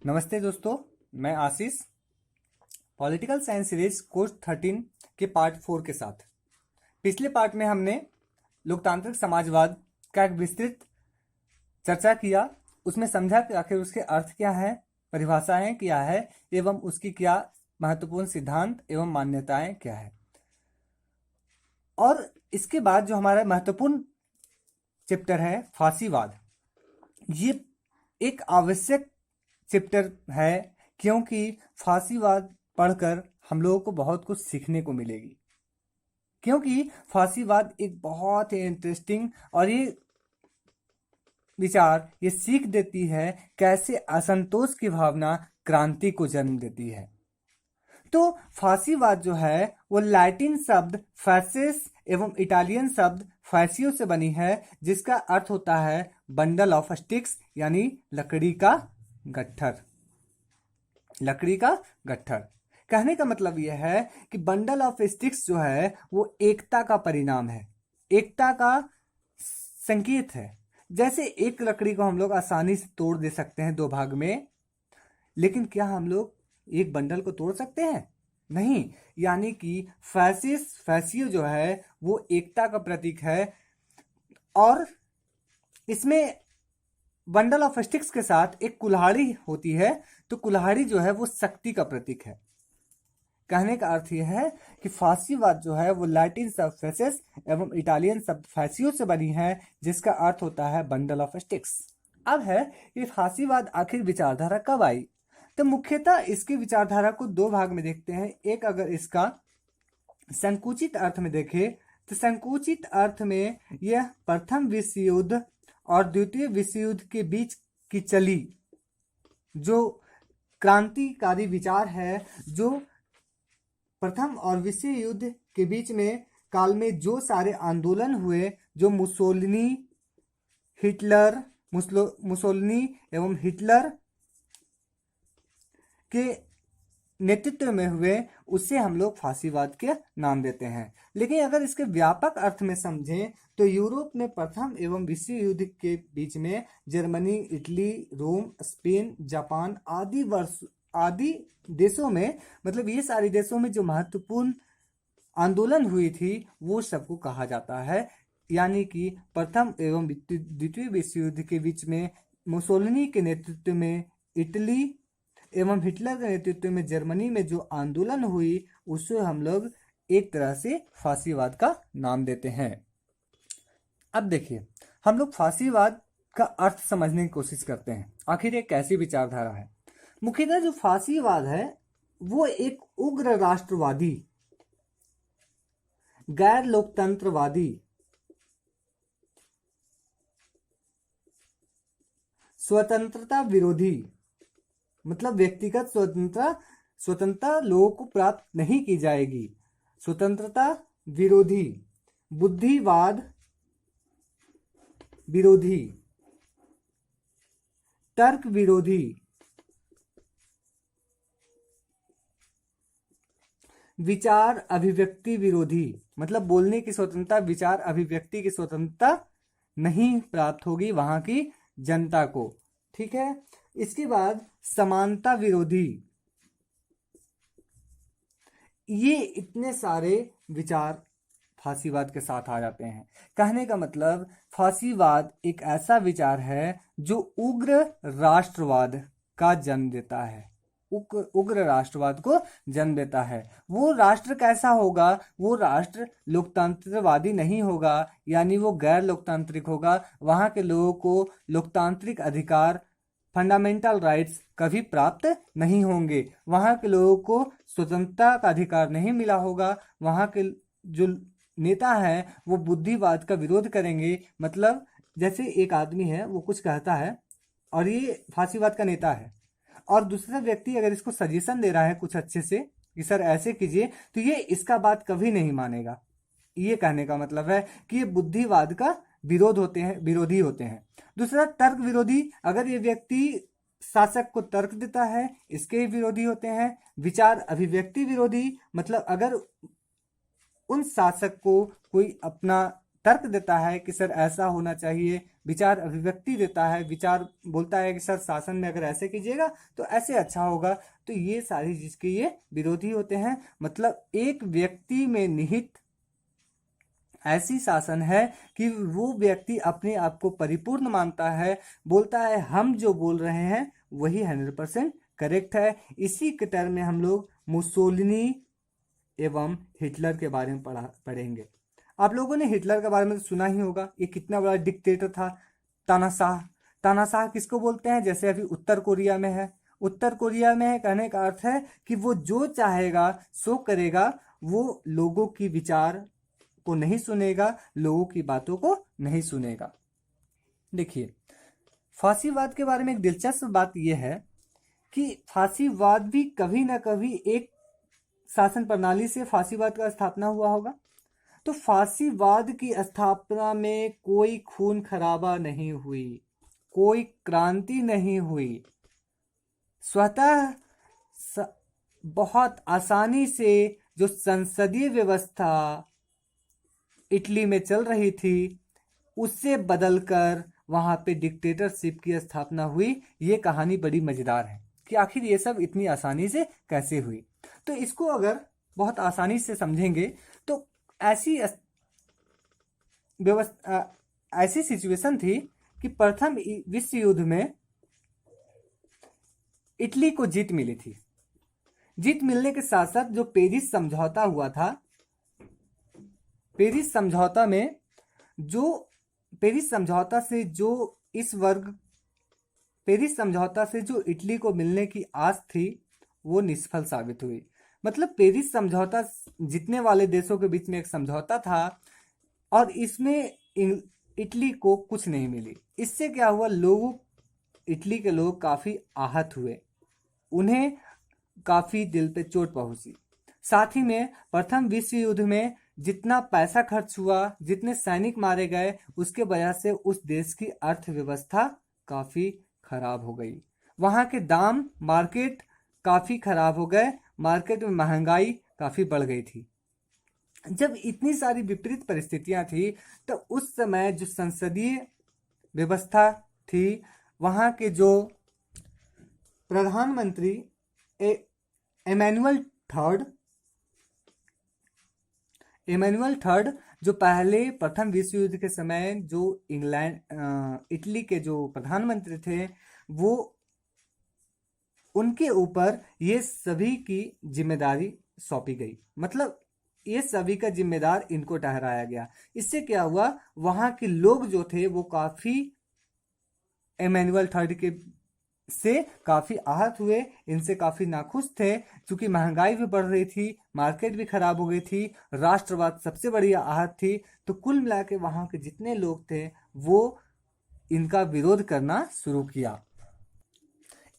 नमस्ते दोस्तों, मैं आशीष। पॉलिटिकल साइंस सीरीज कोर्स 13 के पार्ट 4 के साथ पिछले पार्ट में हमने लोकतांत्रिक समाजवाद का एक विस्तृत चर्चा किया। उसमें समझा कि आखिर उसके अर्थ क्या है, परिभाषाएं क्या है एवं उसकी क्या महत्वपूर्ण सिद्धांत एवं मान्यताएं क्या है। और इसके बाद जो हमारा महत्वपूर्ण चैप्टर है फांसीवाद, ये एक आवश्यक चैप्टर है क्योंकि फांसीवाद पढ़कर हम लोगों को बहुत कुछ सीखने को मिलेगी। क्योंकि फांसीवाद एक बहुत ही इंटरेस्टिंग और ये सीख देती है कैसे असंतोष की भावना क्रांति को जन्म देती है। तो फांसीवाद जो है वो लैटिन शब्द फैसिस एवं इटालियन शब्द फैसियो से बनी है, जिसका अर्थ होता है बंडल ऑफ स्टिक्स, यानी लकड़ी का गट्ठर। लकड़ी का गट्ठर कहने का मतलब यह है कि बंडल ऑफ स्टिक्स जो है वो एकता का परिणाम है, एकता का संकेत है। जैसे एक लकड़ी को हम लोग आसानी से तोड़ दे सकते हैं दो भाग में, लेकिन क्या हम लोग एक बंडल को तोड़ सकते हैं? नहीं। यानी कि फैसियो जो है वो एकता का प्रतीक है, और इसमें बंडल ऑफ स्टिक्स के साथ एक कुल्हाड़ी होती है, तो कुल्हाड़ी जो है वो शक्ति का प्रतीक है। कहने का अर्थ यह है कि फांसीवाद जो है वो लैटिन शब्द फैसिस एवं इटालियन शब्द फैसियो से बनी है, जिसका अर्थ होता है बंडल ऑफ स्टिक्स। अब है कि फांसीवाद आखिर विचारधारा कब आई? तो मुख्यतः इसकी विचारधारा को दो भाग में देखते हैं। एक, अगर इसका संकुचित अर्थ में देखें तो संकुचित अर्थ में यह प्रथम विश्व युद्ध और द्वितीय विश्व युद्ध के बीच की चली जो क्रांतिकारी विचार है, जो प्रथम और विश्व युद्ध के बीच में काल में जो सारे आंदोलन हुए, जो मुसोलिनी एवं हिटलर के नेतृत्व में हुए, उससे हम लोग फांसीवाद के नाम देते हैं। लेकिन अगर इसके व्यापक अर्थ में समझें तो यूरोप में प्रथम एवं विश्व युद्ध के बीच में जर्मनी, इटली, रोम, स्पेन, जापान आदि देशों में, मतलब ये सारे देशों में जो महत्वपूर्ण आंदोलन हुई थी वो सबको कहा जाता है। यानी कि प्रथम एवं द्वितीय विश्व युद्ध के बीच में मुसोलिनी के नेतृत्व में इटली एवं हिटलर के नेतृत्व में जर्मनी में जो आंदोलन हुई, उससे हम लोग एक तरह से फांसीवाद का नाम देते हैं। अब देखिए, हम लोग फांसीवाद का अर्थ समझने की कोशिश करते हैं। आखिर एक कैसी विचारधारा है? मुख्यतः जो फांसीवाद है वो एक उग्र राष्ट्रवादी, गैर लोकतंत्रवादी, स्वतंत्रता विरोधी, मतलब व्यक्तिगत स्वतंत्रता लोगों को प्राप्त नहीं की जाएगी, स्वतंत्रता विरोधी, बुद्धिवाद विरोधी, तर्क विरोधी, विचार अभिव्यक्ति विरोधी, मतलब बोलने की स्वतंत्रता, विचार अभिव्यक्ति की स्वतंत्रता नहीं प्राप्त होगी वहां की जनता को। ठीक है। इसके बाद समानता विरोधी। ये इतने सारे विचार फांसीवाद के साथ आ जाते हैं। कहने का मतलब फांसीवाद एक ऐसा विचार है जो उग्र राष्ट्रवाद का जन्म देता है, उग्र राष्ट्रवाद को जन्म देता है। वो राष्ट्र कैसा होगा? वो राष्ट्र लोकतंत्रवादी नहीं होगा, यानी वो गैर लोकतांत्रिक होगा। वहां के लोगों को लोकतांत्रिक अधिकार, फंडामेंटल राइट्स कभी प्राप्त नहीं होंगे। वहां के लोगों को स्वतंत्रता का अधिकार नहीं मिला होगा। वहां के जो नेता हैं वो बुद्धिवाद का विरोध करेंगे। मतलब जैसे एक आदमी है, वो कुछ कहता है और ये फांसीवाद का नेता है, और दूसरा व्यक्ति अगर इसको सजेशन दे रहा है कुछ अच्छे से कि सर ऐसे कीजिए, तो ये इसका बात कभी नहीं मानेगा। ये कहने का मतलब है कि ये बुद्धिवाद का विरोधी होते हैं। दूसरा, तर्क विरोधी। अगर ये व्यक्ति शासक को तर्क देता है, इसके ही विरोधी होते हैं। विचार अभिव्यक्ति विरोधी, मतलब अगर उन शासक को कोई अपना तर्क देता है कि सर ऐसा होना चाहिए, विचार अभिव्यक्ति देता है, विचार बोलता है कि सर शासन में अगर ऐसे कीजिएगा तो ऐसे अच्छा होगा, तो ये सारी चीज के ये विरोधी होते हैं। मतलब एक व्यक्ति में निहित ऐसी शासन है कि वो व्यक्ति अपने आप को परिपूर्ण मानता है, बोलता है हम जो बोल रहे हैं वही 100% करेक्ट है। इसी के टर्म में हम लोग मुसोलिनी एवं हिटलर के बारे में पढ़ेंगे। आप लोगों ने हिटलर के बारे में तो सुना ही होगा, ये कितना बड़ा डिक्टेटर था, तानाशाह। तानाशाह किसको बोलते हैं? जैसे अभी उत्तर कोरिया में है, उत्तर कोरिया में है कहने का अर्थ है कि वो जो चाहेगा सो करेगा, वो लोगों की विचार को नहीं सुनेगा, लोगों की बातों को नहीं सुनेगा। देखिए, फांसीवाद के बारे में एक दिलचस्प बात यह है कि फांसीवाद भी कभी ना कभी एक शासन प्रणाली से फांसीवाद का स्थापना हुआ होगा। तो फांसीवाद की स्थापना में कोई खून खराबा नहीं हुई, कोई क्रांति नहीं हुई, स्वतः बहुत आसानी से जो संसदीय व्यवस्था इटली में चल रही थी उससे बदलकर वहां पे डिक्टेटरशिप की स्थापना हुई। ये कहानी बड़ी मजेदार है कि आखिर ये सब इतनी आसानी से कैसे हुई। तो इसको अगर बहुत आसानी से समझेंगे तो ऐसी व्यवस्था, ऐसी सिचुएशन थी कि प्रथम विश्व युद्ध में इटली को जीत मिली थी। जीत मिलने के साथ साथ जो पेरिस समझौता हुआ था, पेरिस समझौता में जो पेरिस समझौता से जो इस वर्ग पेरिस समझौता से जो इटली को मिलने की आस थी वो निष्फल साबित हुई। मतलब पेरिस समझौता जीतने वाले देशों के बीच में एक समझौता था और इसमें इटली को कुछ नहीं मिली। इससे क्या हुआ, इटली के लोग काफी आहत हुए, उन्हें काफी दिल पे चोट पहुंची। साथ ही में प्रथम विश्व युद्ध में जितना पैसा खर्च हुआ, जितने सैनिक मारे गए, उसके वजह से उस देश की अर्थव्यवस्था काफी खराब हो गई। वहां के दाम मार्केट काफी खराब हो गए, मार्केट में महंगाई काफी बढ़ गई थी। जब इतनी सारी विपरीत परिस्थितियां थी तो उस समय जो संसदीय व्यवस्था थी, वहां के जो प्रधानमंत्री इमैनुअल थर्ड जो पहले प्रथम विश्व युद्ध के समय जो इटली के जो प्रधानमंत्री थे, वो उनके ऊपर ये सभी की जिम्मेदारी सौंपी गई। मतलब ये सभी का जिम्मेदार इनको ठहराया गया। इससे क्या हुआ, वहां के लोग जो थे वो काफी इमैनुअल थर्ड के से काफी आहत हुए, इनसे काफी नाखुश थे, क्योंकि महंगाई भी बढ़ रही थी, मार्केट भी खराब हो गई थी, राष्ट्रवाद सबसे बड़ी आहत थी। तो कुल मिला के वहां के जितने लोग थे वो इनका विरोध करना शुरू किया।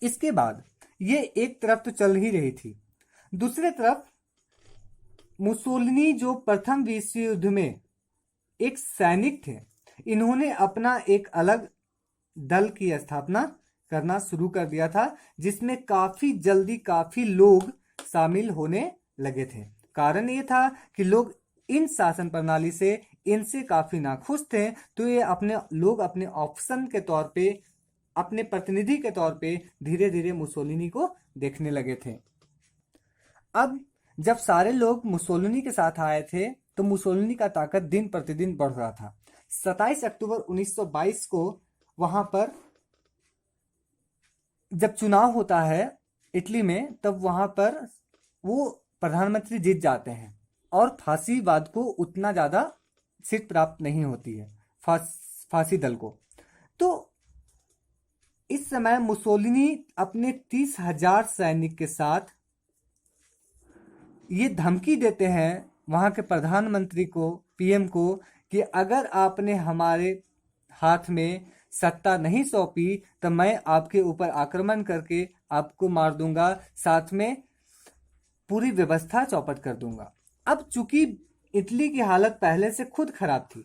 इसके बाद ये एक तरफ तो चल ही रही थी, दूसरे तरफ मुसोलिनी जो प्रथम विश्व युद्ध में एक सैनिक थे, इन्होंने अपना एक अलग दल की स्थापना करना शुरू कर दिया था, जिसमें काफी जल्दी काफी लोग शामिल होने लगे थे। कारण ये था कि लोग इन शासन प्रणाली से इनसे काफी नाखुश थे, तो ये अपने ऑप्शन के तौर पे, अपने प्रतिनिधि के तौर पे धीरे धीरे मुसोलिनी को देखने लगे थे। अब जब सारे लोग मुसोलिनी के साथ आए थे तो मुसोलिनी का ताकत दिन प्रतिदिन बढ़ रहा था। 27 अक्टूबर 1922 को वहां पर जब चुनाव होता है इटली में, तब वहां पर वो प्रधानमंत्री जीत जाते हैं और फांसीवाद को उतना ज्यादा सीट प्राप्त नहीं होती है, फांसी दल को। तो इस समय मुसोलिनी अपने 30,000 सैनिक के साथ ये धमकी देते हैं वहां के प्रधानमंत्री को, पीएम को, कि अगर आपने हमारे हाथ में सत्ता नहीं सौंपी तो मैं आपके ऊपर आक्रमण करके आपको मार दूंगा, साथ में पूरी व्यवस्था चौपट कर दूंगा। अब चूंकि इटली की हालत पहले से खुद खराब थी,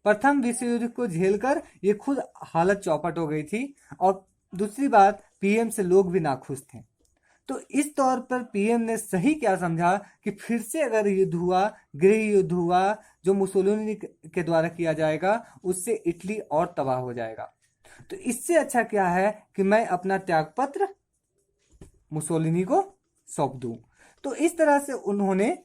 प्रथम विश्व युद्ध को झेलकर ये खुद हालत चौपट हो गई थी, और दूसरी बात पीएम से लोग भी नाखुश थे। तो इस तौर पर पीएम ने सही क्या समझा कि फिर से अगर युद्ध हुआ, गृह युद्ध हुआ जो मुसोलिनी के द्वारा किया जाएगा, उससे इटली और तबाह हो जाएगा। तो इससे अच्छा क्या है कि मैं अपना त्यागपत्र मुसोलिनी को सौंप दूं। तो इस तरह से उन्होंने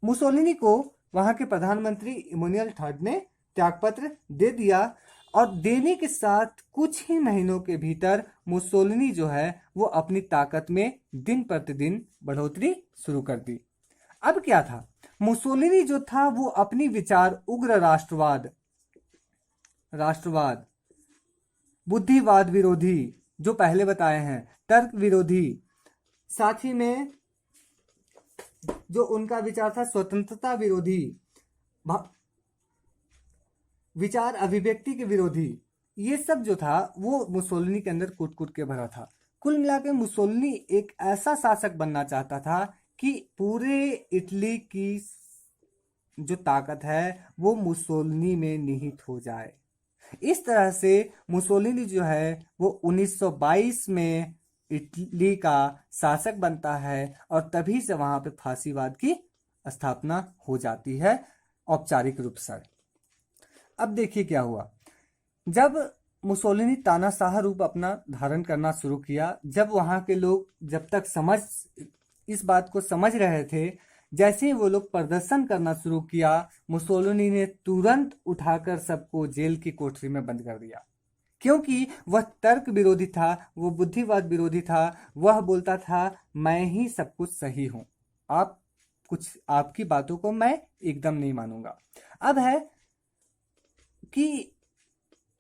मुसोलिनी को वहां के प्रधानमंत्री इमैनुअल थर्ड ने त्यागपत्र दे दिया और देने के साथ कुछ ही महीनों के भीतर मुसोलिनी जो है वो अपनी ताकत में दिन प्रतिदिन बढ़ोतरी शुरू कर दी। अब क्या था, मुसोलिनी जो था वो अपनी विचार उग्र राष्ट्रवाद, बुद्धिवाद विरोधी जो पहले बताए हैं, तर्क विरोधी, साथ ही में जो उनका विचार था स्वतंत्रता विरोधी, विचार अभिव्यक्ति के विरोधी, ये सब जो था वो मुसोलिनी के अंदर कूट कूट के भरा था। कुल मिलाकर मुसोलिनी एक ऐसा शासक बनना चाहता था कि पूरे इटली की जो ताकत है वो मुसोलिनी में निहित हो जाए। इस तरह से मुसोलिनी जो है वो 1922 में इटली का शासक बनता है और तभी से वहां पे फांसीवाद की स्थापना हो जाती है औपचारिक रूप से। अब देखिए क्या हुआ, जब मुसोलिनी तानाशाह रूप अपना धारण करना शुरू किया, जब वहां के लोग जब तक इस बात को समझ रहे थे, जैसे ही वो लोग प्रदर्शन करना शुरू किया, मुसोलिनी ने तुरंत उठाकर सबको जेल की कोठरी में बंद कर दिया। क्योंकि वह तर्क विरोधी था, वो बुद्धिवाद विरोधी था, वह बोलता था मैं ही सब कुछ सही हूं, आपकी बातों को मैं एकदम नहीं मानूंगा। अब है कि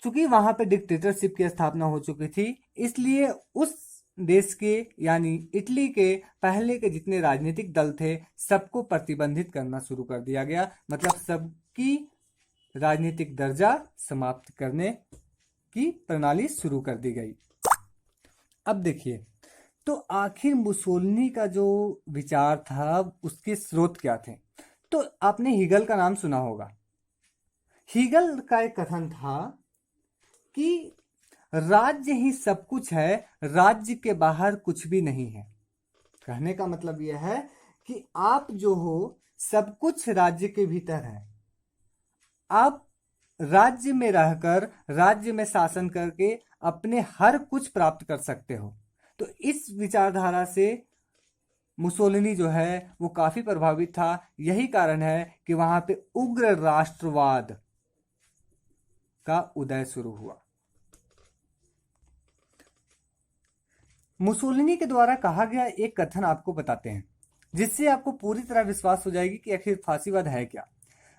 चूंकि वहां पे डिक्टेटरशिप की स्थापना हो चुकी थी, इसलिए उस देश के यानी इटली के पहले के जितने राजनीतिक दल थे सबको प्रतिबंधित करना शुरू कर दिया गया, मतलब सबकी राजनीतिक दर्जा समाप्त करने की प्रणाली शुरू कर दी गई। अब देखिए, तो आखिर मुसोलिनी का जो विचार था उसके स्रोत क्या थे। तो आपने हीगल का नाम सुना होगा। हीगल का एक कथन था कि राज्य ही सब कुछ है, राज्य के बाहर कुछ भी नहीं है। कहने का मतलब यह है कि आप जो हो सब कुछ राज्य के भीतर है। आप राज्य में रहकर, राज्य में शासन करके अपने हर कुछ प्राप्त कर सकते हो। तो इस विचारधारा से मुसोलिनी जो है वो काफी प्रभावित था। यही कारण है कि वहां पे उग्र राष्ट्रवाद का उदय शुरू हुआ। मुसोलिनी के द्वारा कहा गया एक कथन आपको बताते हैं, जिससे आपको पूरी तरह विश्वास हो जाएगी कि आखिर फांसीवाद है क्या।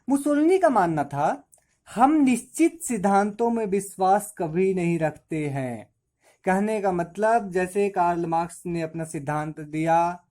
मुसोलिनी का मानना था, हम निश्चित सिद्धांतों में विश्वास कभी नहीं रखते हैं। कहने का मतलब जैसे कार्ल मार्क्स ने अपना सिद्धांत दिया,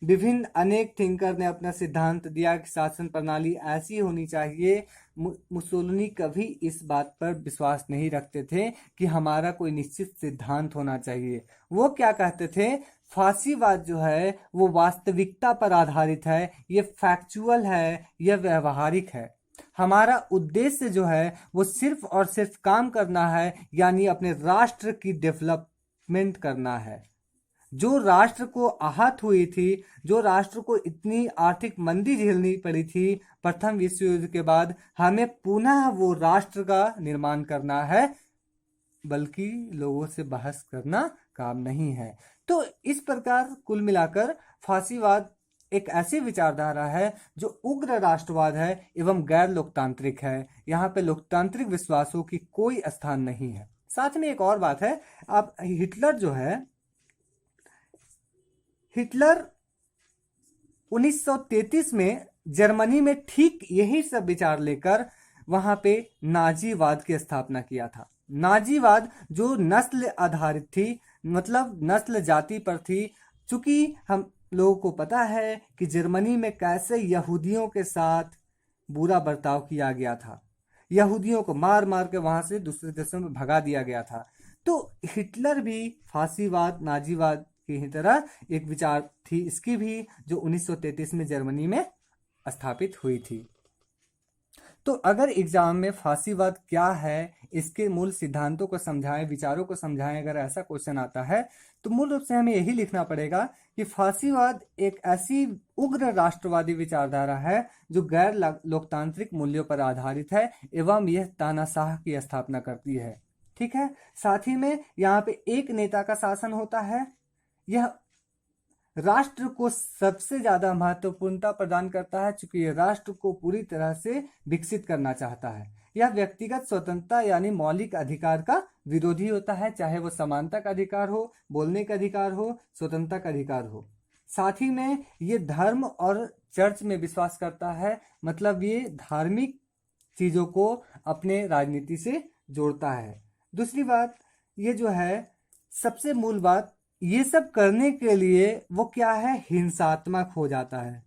विभिन्न अनेक थिंकर ने अपना सिद्धांत दिया कि शासन प्रणाली ऐसी होनी चाहिए, मुसोलिनी कभी इस बात पर विश्वास नहीं रखते थे कि हमारा कोई निश्चित सिद्धांत होना चाहिए। वो क्या कहते थे, फांसीवाद जो है वो वास्तविकता पर आधारित है, ये फैक्चुअल है, यह व्यवहारिक है। हमारा उद्देश्य जो है वो सिर्फ और सिर्फ काम करना है, यानी अपने राष्ट्र की डेवलपमेंट करना है। जो राष्ट्र को आहत हुई थी, जो राष्ट्र को इतनी आर्थिक मंदी झेलनी पड़ी थी प्रथम विश्व युद्ध के बाद, हमें पुनः वो राष्ट्र का निर्माण करना है, बल्कि लोगों से बहस करना काम नहीं है। तो इस प्रकार कुल मिलाकर फांसीवाद एक ऐसी विचारधारा है जो उग्र राष्ट्रवाद है एवं गैर लोकतांत्रिक है। यहाँ पे लोकतांत्रिक विश्वासों की कोई स्थान नहीं है। साथ में एक और बात है, अब हिटलर जो है, हिटलर 1933 में जर्मनी में ठीक यही सब विचार लेकर वहां पे नाजीवाद की स्थापना किया था। नाजीवाद जो नस्ल आधारित थी, मतलब नस्ल जाति पर थी। चूंकि हम लोगों को पता है कि जर्मनी में कैसे यहूदियों के साथ बुरा बर्ताव किया गया था, यहूदियों को मार मार के वहां से दूसरे देशों में भगा दिया गया था। तो हिटलर भी फांसीवाद, नाजीवाद की ही तरह एक विचार थी इसकी भी, जो 1933 में जर्मनी में स्थापित हुई थी। तो अगर एग्जाम में फांसीवाद क्या है, इसके मूल सिद्धांतों को समझाएं, विचारों को समझाएं, अगर ऐसा क्वेश्चन आता है तो मूल रूप से हमें यही लिखना पड़ेगा कि फांसीवाद एक ऐसी उग्र राष्ट्रवादी विचारधारा है जो गैर लोकतांत्रिक मूल्यों पर आधारित है एवं यह तानाशाह की स्थापना करती है। ठीक है। साथ ही में यहाँ पे एक नेता का शासन होता है। यह राष्ट्र को सबसे ज्यादा महत्वपूर्णता प्रदान करता है, चूंकि यह राष्ट्र को पूरी तरह से विकसित करना चाहता है। यह व्यक्तिगत स्वतंत्रता यानी मौलिक अधिकार का विरोधी होता है, चाहे वो समानता का अधिकार हो, बोलने का अधिकार हो, स्वतंत्रता का अधिकार हो। साथ ही में ये धर्म और चर्च में विश्वास करता है, मतलब ये धार्मिक चीजों को अपने राजनीति से जोड़ता है। दूसरी बात, ये जो है सबसे मूल बात, ये सब करने के लिए वो क्या है, हिंसात्मक हो जाता है।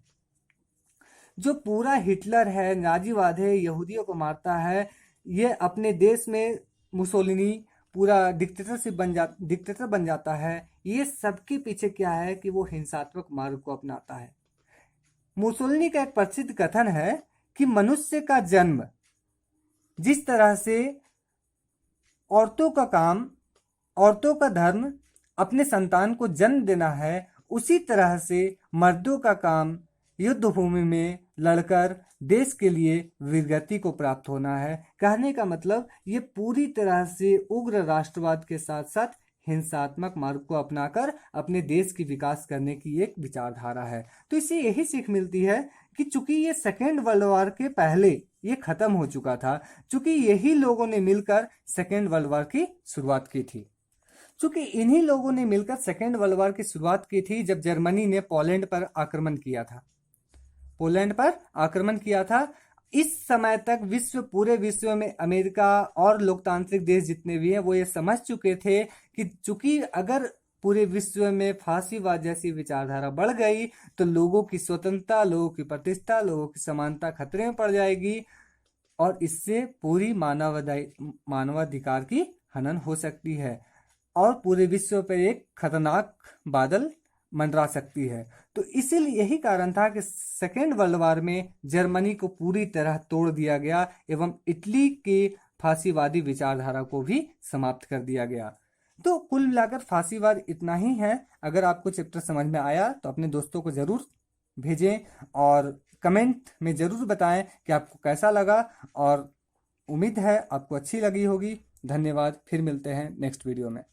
जो पूरा हिटलर है, नाजीवाद है, यहूदियों को मारता है, ये अपने देश में मुसोलिनी पूरा डिक्टेटर बन जाता है। ये सबके पीछे क्या है कि वो हिंसात्मक मार्ग को अपनाता है। मुसोलिनी का एक प्रसिद्ध कथन है कि मनुष्य का जन्म जिस तरह से औरतों का काम, औरतों का धर्म अपने संतान को जन्म देना है, उसी तरह से मर्दों का काम युद्ध भूमि में लड़कर देश के लिए वीरगति को प्राप्त होना है। कहने का मतलब ये पूरी तरह से उग्र राष्ट्रवाद के साथ साथ हिंसात्मक मार्ग को अपनाकर अपने देश की विकास करने की एक विचारधारा है। तो इससे यही सीख मिलती है कि चूंकि ये सेकेंड वर्ल्ड वॉर के पहले ये खत्म हो चुका था, चूंकि यही लोगों ने मिलकर सेकेंड वर्ल्ड वॉर की शुरुआत की थी, चूंकि इन्हीं लोगों ने मिलकर सेकेंड वर्ल्ड वॉर की शुरुआत की थी जब जर्मनी ने पोलैंड पर आक्रमण किया था, पोलैंड पर आक्रमण किया था। इस समय तक पूरे विश्व में अमेरिका और लोकतांत्रिक देश जितने भी हैं वो ये समझ चुके थे कि चूंकि अगर पूरे विश्व में फांसीवाद जैसी विचारधारा बढ़ गई तो लोगों की स्वतंत्रता, लोगों की प्रतिष्ठा, लोगों की समानता खतरे में पड़ जाएगी और इससे पूरी मानवाधिकार की हनन हो सकती है और पूरे विश्व पर एक खतरनाक बादल मंडरा सकती है। तो इसीलिए यही कारण था कि सेकेंड वर्ल्ड वॉर में जर्मनी को पूरी तरह तोड़ दिया गया एवं इटली के फांसीवादी विचारधारा को भी समाप्त कर दिया गया। तो कुल मिलाकर फांसीवाद इतना ही है। अगर आपको चैप्टर समझ में आया तो अपने दोस्तों को जरूर भेजें और कमेंट में जरूर बताएं कि आपको कैसा लगा, और उम्मीद है आपको अच्छी लगी होगी। धन्यवाद, फिर मिलते हैं नेक्स्ट वीडियो में।